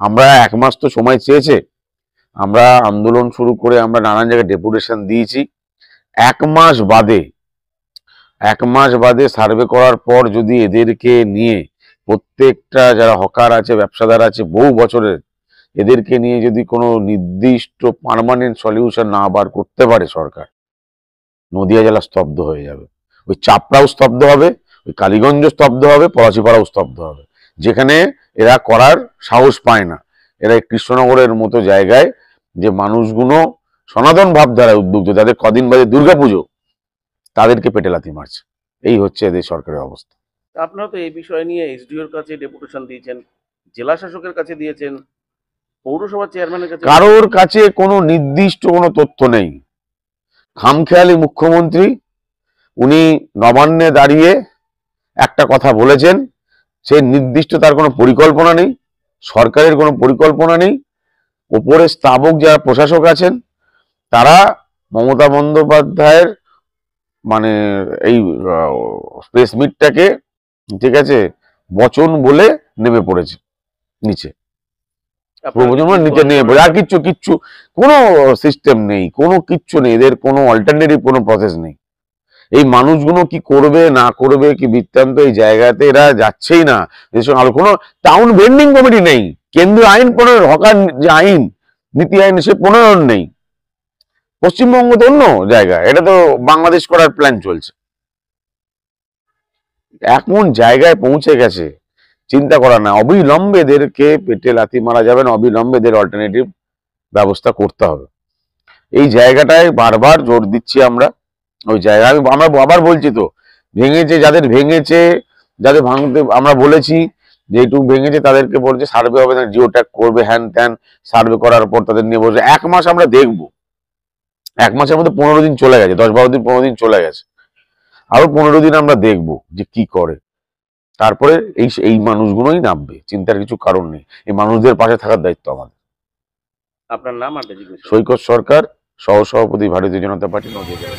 আমরা 1 মাস তো সময় চেয়েছে, আমরা আন্দোলন শুরু করে আমরা নানান জায়গায় ডেপুটেশন দিয়েছি। 1 মাস বাদে সার্ভে করার পর যদি এদেরকে নিয়ে প্রত্যেকটা যারা হকার আছে, ব্যবসাদার আছে বহু বছরের, এদেরকে নিয়ে যদি কোনো নির্দিষ্ট পার্মানেন্ট সলিউশন না বার করতে পারে সরকার, নদিয়া জেলা স্তব্ধ হয়ে যাবে। ওই চাপড়াও স্তব্ধ হবে, ওই কালীগঞ্জ স্তব্ধ হবে, পলাশিপাড়াও স্তব্ধ হবে। যেখানে এরা করার সাহস পায় না, এরা কৃষ্ণনগরের মতো জায়গায় যে মানুষগুলো সনাতন ভাবধারায় উদ্বুদ্ধ, তাদের কদিন বাদে দুর্গাপুজো, তাদেরকে পেটে লাথি মারছে। এই হচ্ছে এদের সরকারের অবস্থা। আপনারা তো এই বিষয় নিয়ে এসডিওর কাছে ডেপুটেশন দিয়েছেন, জেলা শাসকের কাছে দিয়েছেন, পৌরসভা চেয়ারম্যানের কাছে, কারোর কাছে কোনো নির্দিষ্ট কোনো তথ্য নেই। খামখেয়ালি মুখ্যমন্ত্রী, উনি নবান্নে দাঁড়িয়ে একটা কথা বলেছেন, সে নির্দিষ্ট তার কোনো পরিকল্পনা নেই, সরকারের কোনো পরিকল্পনা নেই। ওপরে স্থাবক যারা প্রশাসক আছেন তারা মমতা বন্দ্যোপাধ্যায়ের মানে এই প্রেস মিটটাকে, ঠিক আছে, বচন বলে নেমে পড়েছে নিচে, নিচে নেমে পড়ে। আর কিচ্ছু কোনো সিস্টেম নেই, কোনো কিচ্ছু নেই, এদের কোনো অল্টারনেটিভ কোনো প্রসেস নেই। এই মানুষগুলো কি করবে না করবে কি বৃত্তান্ত, এই জায়গাতে এরা যাচ্ছেই না। আর কোনো টাউন ভেন্ডিং কমিটি নেই, কেন্দ্রীয় আইন প্রণয়ন, হকার যে আইন, নীতি আইন, সে প্রণয়ন নেই। পশ্চিমবঙ্গ তো অন্য জায়গা, এটা তো বাংলাদেশ করার প্ল্যান চলছে। এমন জায়গায় পৌঁছে গেছে, চিন্তা করা না। অবিলম্বে এদেরকে পেটে লাথি মারা যাবে না, অবিলম্বে এদের অল্টারনেটিভ ব্যবস্থা করতে হবে। এই জায়গাটায় বারবার জোর দিচ্ছি আমরা। ওই জায়গায় আমরা আবার বলছি তো, ভেঙেছে যাদের ভেঙেছে, যাদের ভাঙতে আমরা বলেছি যেটুকু ভেঙেছে তাদেরকে বলছে সার্ভে হবে না, জিও ট্যাগ করবে, হ্যান ত্যান, সার্ভে করার পর তাদের নিয়ে বসে 1 মাস আমরা দেখবো। 1 মাসের মধ্যে 15 দিন চলে গেছে, 10-12 দিন 15 দিন চলে গেছে, আরো 15 দিন আমরা দেখবো যে কি করে। তারপরে এই মানুষগুলোই নামবে, চিন্তার কিছু কারণ নেই। এই মানুষদের পাশে থাকার দায়িত্ব আমাদের। আপনার নাম আর সৈকত সরকার, সহসভাপতি, ভারতীয় জনতা পার্টি, নদিয়া জেলা।